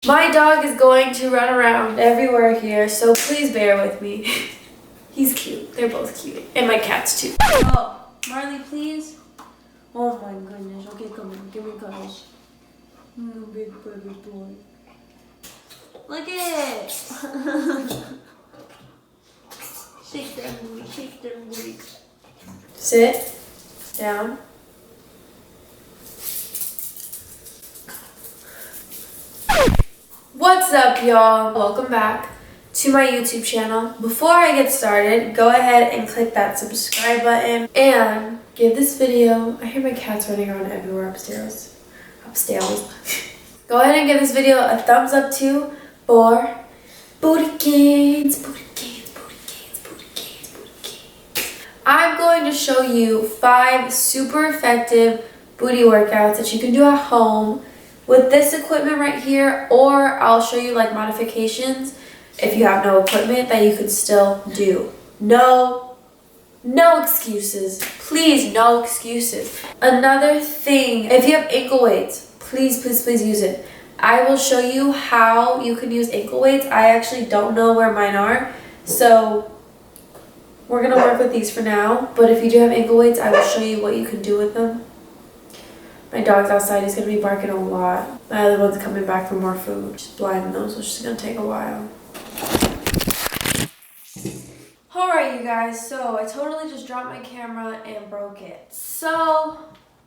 My dog is going to run around everywhere here, so please bear with me. He's cute. They're both cute. And my cats too. Oh, Marley, please. Oh my goodness. Okay, come on. Give me cuddles. Big baby boy. Look at it. Shake that booty. Shake that booty. Sit down. What's up, y'all? Welcome back to my YouTube channel. Before I get started, go ahead and click that subscribe button and give this video, I hear my cats running around everywhere upstairs. Go ahead and give this video a thumbs up too for Gracekinz. I'm going to show you 5 super effective booty workouts that you can do at home with this equipment right here, or I'll show you like modifications if you have no equipment that you can still do. No excuses. Please, no excuses. Another thing, if you have ankle weights, please use it. I will show you how you can use ankle weights. I actually don't know where mine are, so we're gonna work with these for now. But if you do have ankle weights, I will show you what you can do with them. My dog's outside. He's going to be barking a lot. My other one's coming back for more food. She's blind though, so she's going to take a while. Alright, you guys. So I totally just dropped my camera and broke it. So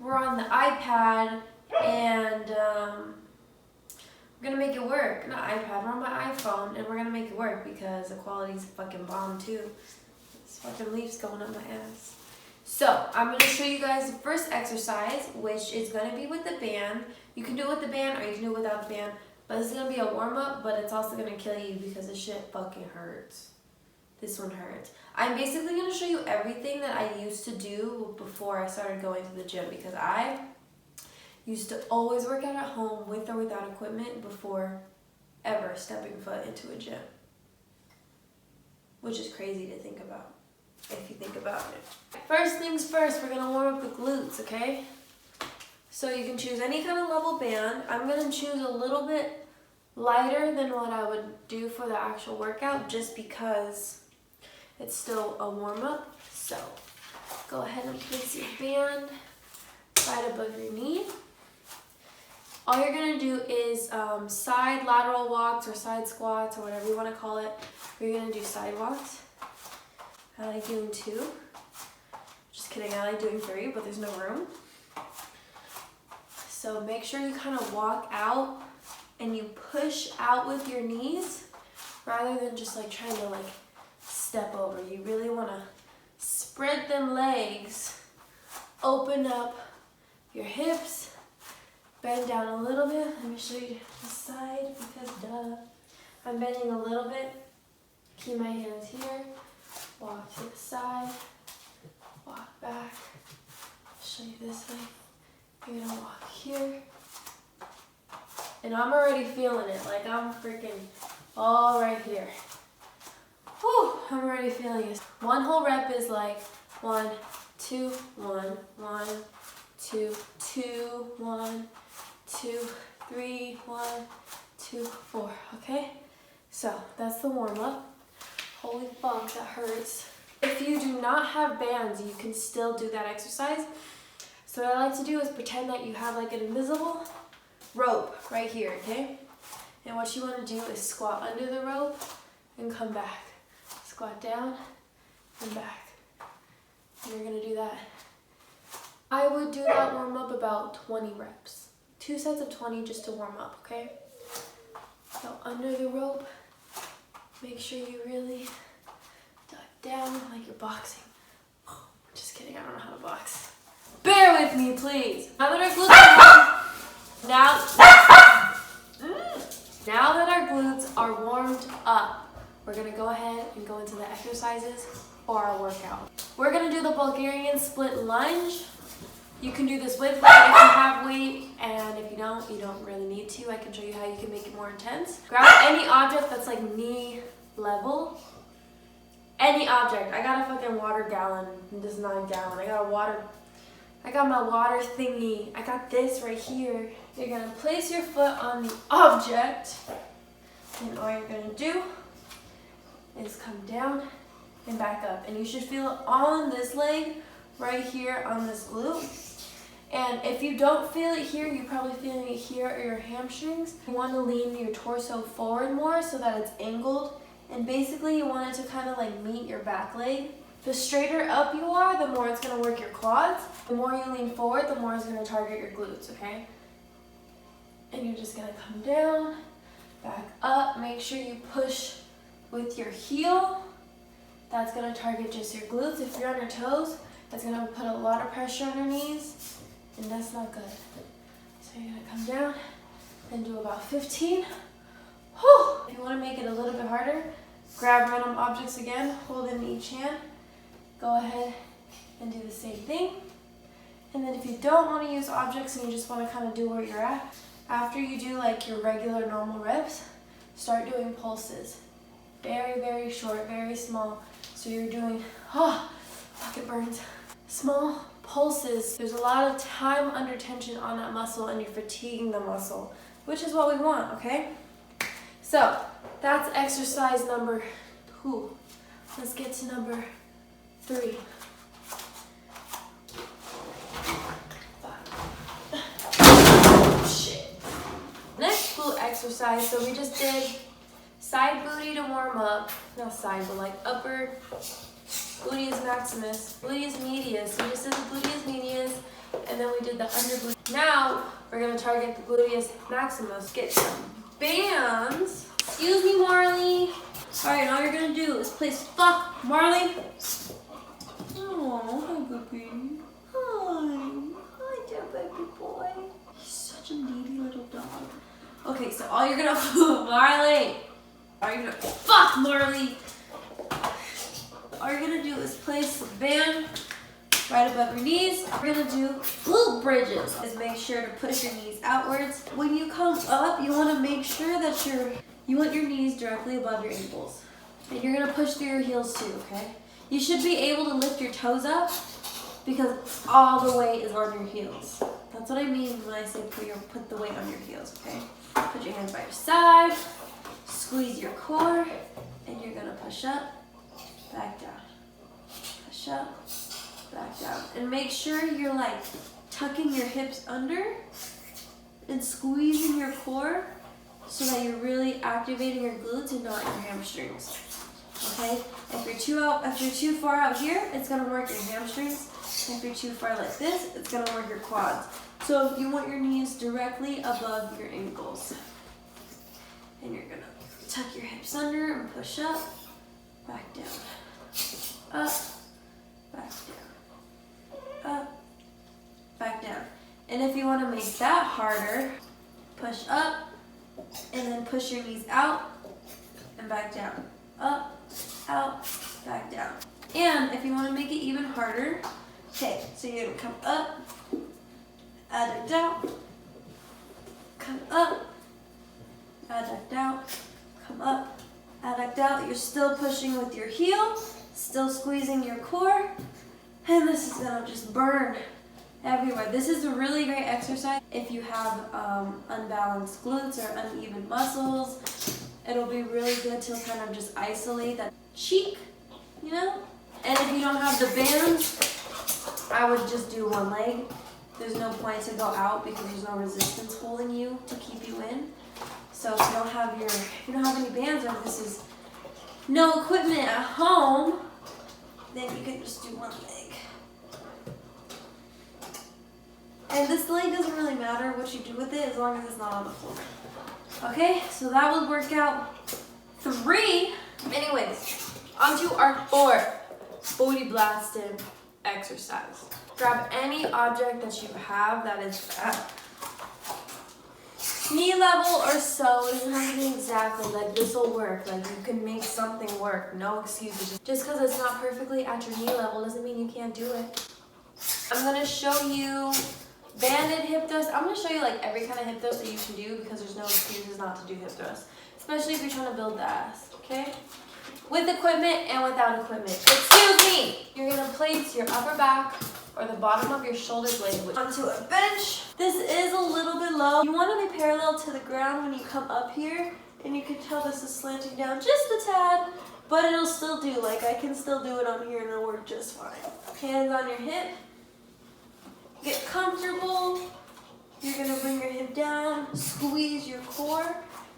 we're on the iPad and we're going to make it work. Not iPad, we're on my iPhone and we're going to make it work because the quality's fucking bomb too. This fucking leaf's going up my ass. So, I'm going to show you guys the first exercise, which is going to be with the band. You can do it with the band or you can do it without the band. But this is going to be a warm-up, but it's also going to kill you because this shit fucking hurts. This one hurts. I'm basically going to show you everything that I used to do before I started going to the gym, because I used to always work out at home with or without equipment before ever stepping foot into a gym. Which is crazy to think about, if you think about it. First things first, we're gonna warm up the glutes, okay? So you can choose any kind of level band. I'm gonna choose a little bit lighter than what I would do for the actual workout, just because it's still a warm up. So go ahead and place your band right above your knee. All you're gonna do is side lateral walks or side squats or whatever you wanna call it. You're gonna do side walks. I like doing 2. Just kidding, I like doing 3, but there's no room. So make sure you kind of walk out and you push out with your knees rather than just like trying to like step over. You really want to spread them legs, open up your hips, bend down a little bit. Let me show you the side because duh. I'm bending a little bit. Keep my hands here. Walk to the side, walk back, show you this way. You're gonna walk here. And I'm already feeling it, like I'm freaking all right here. Whew, I'm already feeling it. One whole rep is like 1, 2, 1, 1, 2, 2, 1, 2, 3, 1, 2, 4, okay? So that's the warm up. Holy fuck, that hurts. If you do not have bands, you can still do that exercise. So what I like to do is pretend that you have like an invisible rope right here, okay? And what you want to do is squat under the rope and come back. Squat down and back. And you're gonna do that. I would do that warm up about 20 reps. 2 sets of 20 just to warm up, okay? So under the rope. Make sure you really duck down like you're boxing. Oh, just kidding, I don't know how to box. Bear with me, please. Now that our glutes now that our glutes are warmed up, we're gonna go ahead and go into the exercises for our workout. We're gonna do the Bulgarian split lunge. You can do this with weight if you have weight, and if you don't really need to. I can show you how you can make it more intense. Grab any object that's like knee level. Any object. I got a fucking water gallon. This is not a gallon. I got my water thingy. I got this right here. You're gonna place your foot on the object, and all you're gonna do is come down and back up. And you should feel it all on this leg, right here on this glute. And if you don't feel it here, you're probably feeling it here or your hamstrings. You want to lean your torso forward more so that it's angled. And basically you want it to kind of like meet your back leg. The straighter up you are, the more it's going to work your quads. The more you lean forward, the more it's going to target your glutes, okay? And you're just going to come down, back up. Make sure you push with your heel. That's going to target just your glutes. If you're on your toes, that's going to put a lot of pressure on your knees, and that's not good. So you're going to come down and do about 15. Whew. If you want to make it a little bit harder, grab random objects again, hold in each hand. Go ahead and do the same thing. And then if you don't want to use objects and you just want to kind of do where you're at, after you do like your regular normal reps, start doing pulses. Very, very short, very small. So you're doing, fuck, it burns. Small pulses. There's a lot of time under tension on that muscle and you're fatiguing the muscle, which is what we want, okay? So that's exercise number 2. Let's get to number 3. Shit. Next glute exercise, so we just did side booty to warm up. Not side, but like upper gluteus maximus, gluteus medius. We just did the gluteus medius, and then we did the under gluteus. Now we're gonna target the gluteus maximus. Get some bands. Excuse me, Marley. All right, all you're gonna do is place, fuck, Marley. Oh, hi, baby. Hi, dear baby boy. He's such a needy little dog. Okay, so all you're gonna, Marley. All you're gonna, fuck, Marley. All you're gonna do is place the band right above your knees. We're gonna do glute bridges. Just make sure to push your knees outwards. When you come up, you wanna make sure that you want your knees directly above your ankles. And you're gonna push through your heels too, okay? You should be able to lift your toes up because all the weight is on your heels. That's what I mean when I say put the weight on your heels, okay? Put your hands by your side, squeeze your core, and you're gonna push up, back down. Push up, back down. And make sure you're like tucking your hips under and squeezing your core so that you're really activating your glutes and not your hamstrings. Okay? If you're too far out here, it's gonna work your hamstrings. If you're too far like this, it's gonna work your quads. So you want your knees directly above your ankles. And you're gonna tuck your hips under and push up, back down. Up, back down. Up, back down. And if you want to make that harder, push up and then push your knees out and back down. Up, out, back down. And if you want to make it even harder, okay, so you're going to come up, adduct out, come up, adduct out, come up, adduct out. You're still pushing with your heel, still squeezing your core, and this is gonna just burn everywhere. This is a really great exercise if you have unbalanced glutes or uneven muscles. It'll be really good to kind of just isolate that cheek, you know? And if you don't have the bands, I would just do one leg. There's no point to go out because there's no resistance holding you to keep you in. So if you don't have any bands, or if this is no equipment at home, then you can just do one leg. And this leg doesn't really matter what you do with it as long as it's not on the floor. Okay, so that will work out 3. Anyways, onto our 4th booty blasting exercise. Grab any object that you have that is at knee level or so. It doesn't have to be exactly like this will work. Like you can make something work. No excuses. Just because it's not perfectly at your knee level doesn't mean you can't do it. I'm gonna show you banded hip thrusts. I'm gonna show you like every kind of hip thrust that you can do because there's no excuses not to do hip thrusts, especially if you're trying to build the ass. Okay? With equipment and without equipment. Excuse me. You're gonna place your upper back or the bottom of your shoulder blade onto a bench. This is a little bit low. You want to be parallel to the ground when you come up here, and you can tell this is slanting down just a tad, but it'll still do. Like I can still do it on here and it'll work just fine. Hands on your hip. Get comfortable. You're gonna bring your hip down, squeeze your core,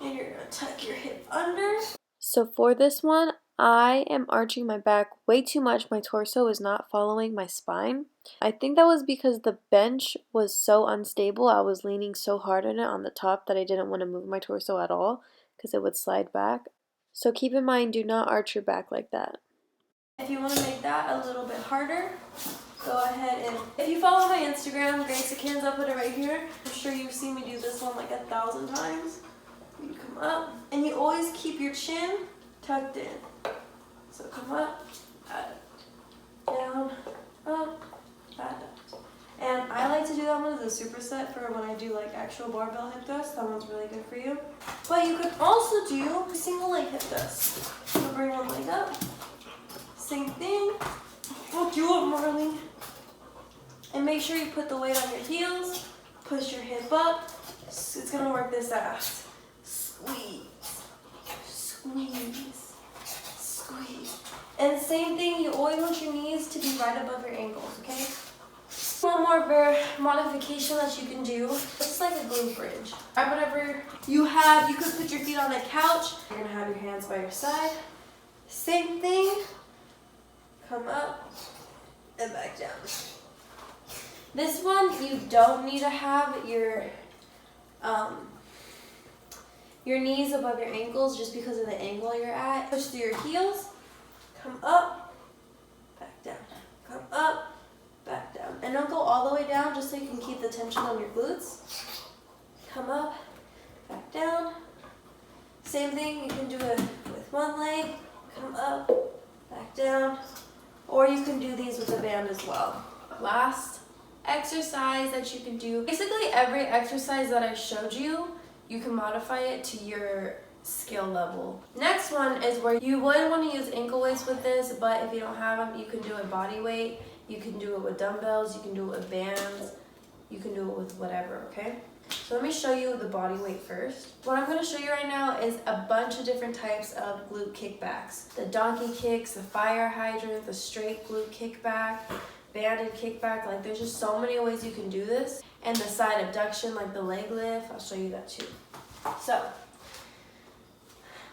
and you're gonna tuck your hip under. So for this one, I am arching my back way too much. My torso is not following my spine. I think that was because the bench was so unstable. I was leaning so hard on it on the top that I didn't want to move my torso at all because it would slide back. So keep in mind, do not arch your back like that. If you want to make that a little bit harder, go ahead and, if you follow my Instagram, Gracekinz, I'll put it right here. I'm sure you've seen me do this one like 1,000 times. You come up, and you always keep your chin tucked in. So come up, down, up, down. And I like to do that one as a superset for when I do like actual barbell hip thrust. That one's really good for you. But you could also do single leg hip thrust. So bring one leg up. Same thing. Hook you up, Marley. And make sure you put the weight on your heels. Push your hip up. It's gonna work this ass. Squeeze, squeeze, squeeze. And same thing, you always want your knees to be right above your ankles, okay? One more modification that you can do. It's like a glute bridge. Grab whatever you have. You could put your feet on a couch. You're gonna have your hands by your side. Same thing. Come up and back down. This one, you don't need to have your knees above your ankles just because of the angle you're at. Push through your heels. Come up, back down. Come up, back down. And don't go all the way down just so you can keep the tension on your glutes. Come up, back down. Same thing, you can do it with one leg. Come up, back down. Or you can do these with a band as well. Last exercise that you can do. Basically every exercise that I showed you, you can modify it to your skill level. Next one is where you would want to use ankle weights with this, but if you don't have them, you can do it body weight. You can do it with dumbbells, you can do it with bands, you can do it with whatever, okay? So let me show you the body weight first. What I'm going to show you right now is a bunch of different types of glute kickbacks. The donkey kicks, the fire hydrant, the straight glute kickback, banded kickback. Like there's just so many ways you can do this. And the side abduction, like the leg lift, I'll show you that too. So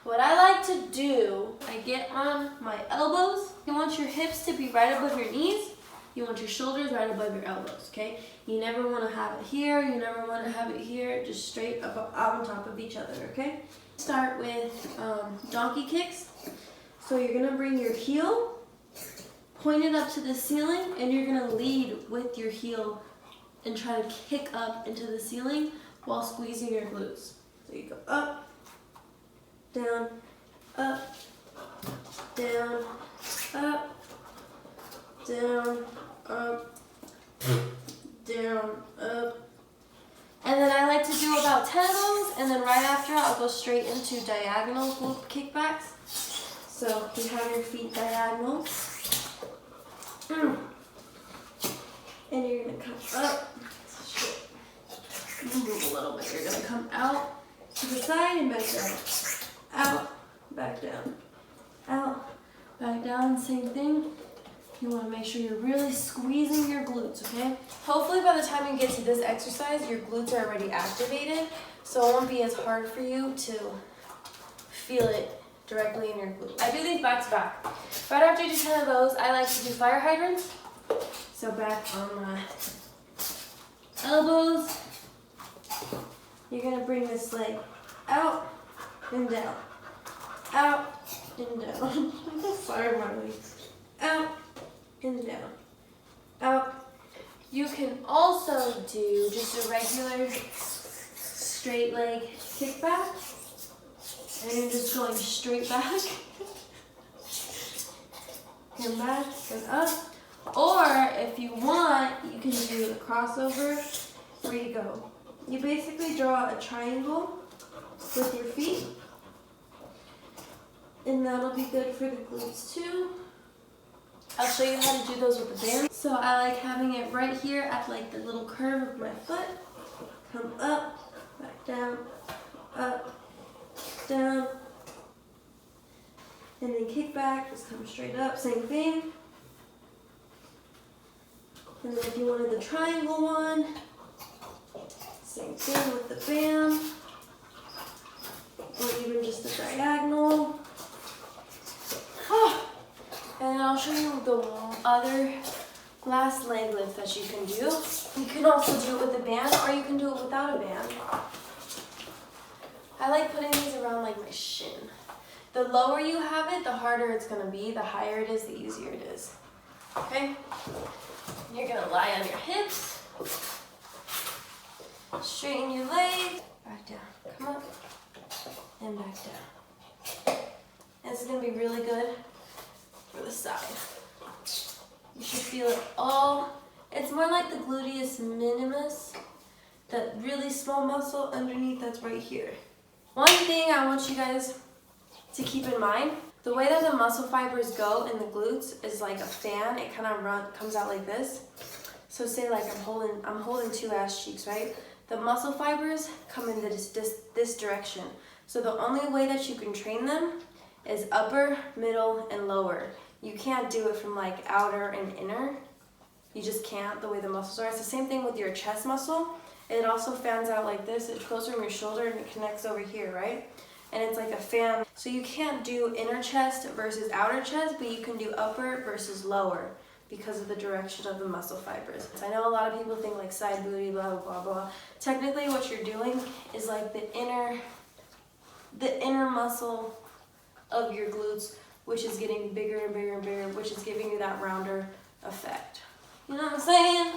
what I like to do, I get on my elbows. You want your hips to be right above your knees. You want your shoulders right above your elbows, okay? You never want to have it here. You never want to have it here. Just straight up on top of each other, okay? Start with donkey kicks. So you're going to bring your heel, point it up to the ceiling, and you're going to lead with your heel and try to kick up into the ceiling while squeezing your glutes. So you go up, down, up, down, up, down, up, down, up. And then I like to do about 10 of those, and then right after I'll go straight into diagonal glute kickbacks. So you have your feet diagonal. And you're gonna come up. Move a little bit. You're gonna come out to the side and back down. Out, back down. Out, back down. Same thing. You want to make sure you're really squeezing your glutes, okay? Hopefully by the time you get to this exercise, your glutes are already activated, so it won't be as hard for you to feel it directly in your glutes. I do these back to back. Right after you do 10 of those, I like to do fire hydrants. So back on my elbows. You're going to bring this leg out and down. Out and down. Sorry, Marley. Out and down. Out. You can also do just a regular straight leg kickback. And you're just going straight back. And back and up. Or if you want, you can do the crossover where you go. You basically draw a triangle with your feet. And that'll be good for the glutes too. I'll show you how to do those with the band. So I like having it right here at like the little curve of my foot. Come up, back down, up, down. And then kick back, just come straight up, same thing. And then if you wanted the triangle one, same thing with the band. Or even just the diagonal. And then I'll show you the other last leg lift that you can do. You can also do it with a band, or you can do it without a band. I like putting these around like my shin. The lower you have it, the harder it's gonna be. The higher it is, the easier it is. Okay? You're gonna lie on your hips. Straighten your legs. Back down. Come up. And back down. And this is gonna be really good for the side. You should feel it all. It's more like the gluteus minimus, that really small muscle underneath that's right here. One thing I want you guys to keep in mind, the way that the muscle fibers go in the glutes is like a fan. It kind of comes out like this. So say like I'm holding two ass cheeks, right? The muscle fibers come in this direction. So the only way that you can train them is upper, middle, and lower. You can't do it from like outer and inner. You just can't, the way the muscles are. It's the same thing with your chest muscle. It also fans out like this. It goes from your shoulder and it connects over here, right? And it's like a fan. So you can't do inner chest versus outer chest, but you can do upper versus lower because of the direction of the muscle fibers. I know a lot of people think like side booty, blah, blah, blah. Technically what you're doing is like the inner muscle of your glutes, which is getting bigger and bigger and bigger, which is giving you that rounder effect. You know what I'm saying?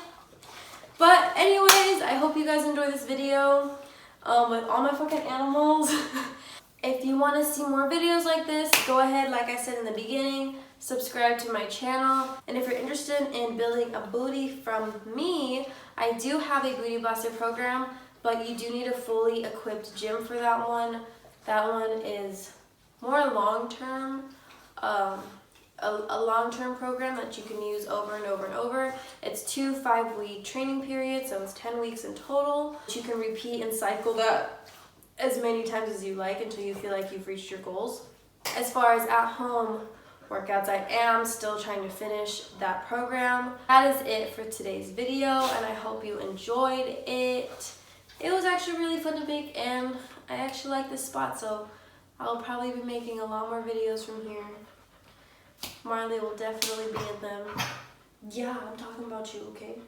But anyways, I hope you guys enjoy this video with all my fucking animals. If you want to see more videos like this, go ahead, like I said in the beginning, subscribe to my channel. And if you're interested in building a booty from me, I do have a Booty Blaster program, but you do need a fully equipped gym for that one. That one is more long-term, a long-term program that you can use over and over and over. It's 2 5-week training periods, so it's 10 weeks in total. You can repeat and cycle that as many times as you like until you feel like you've reached your goals. As far as at-home workouts, I am still trying to finish that program. That is it for today's video, and I hope you enjoyed it. It was actually really fun to make, and I actually like this spot, so I'll probably be making a lot more videos from here. Marley will definitely be in them. Yeah, I'm talking about you, okay?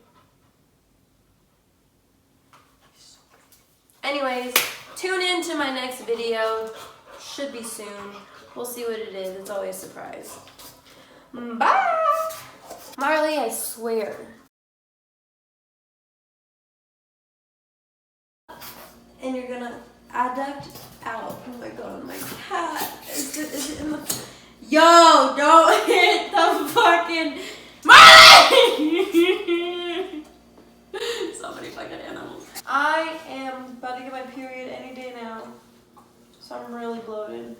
Anyways, tune in to my next video. Should be soon. We'll see what it is. It's always a surprise. Bye! Marley, I swear. And you're gonna adduct out. Oh my god, my cat. Is it in the... Yo, don't hit the fucking... Marley! So many fucking animals. I am about to get my period any day now. So I'm really bloated.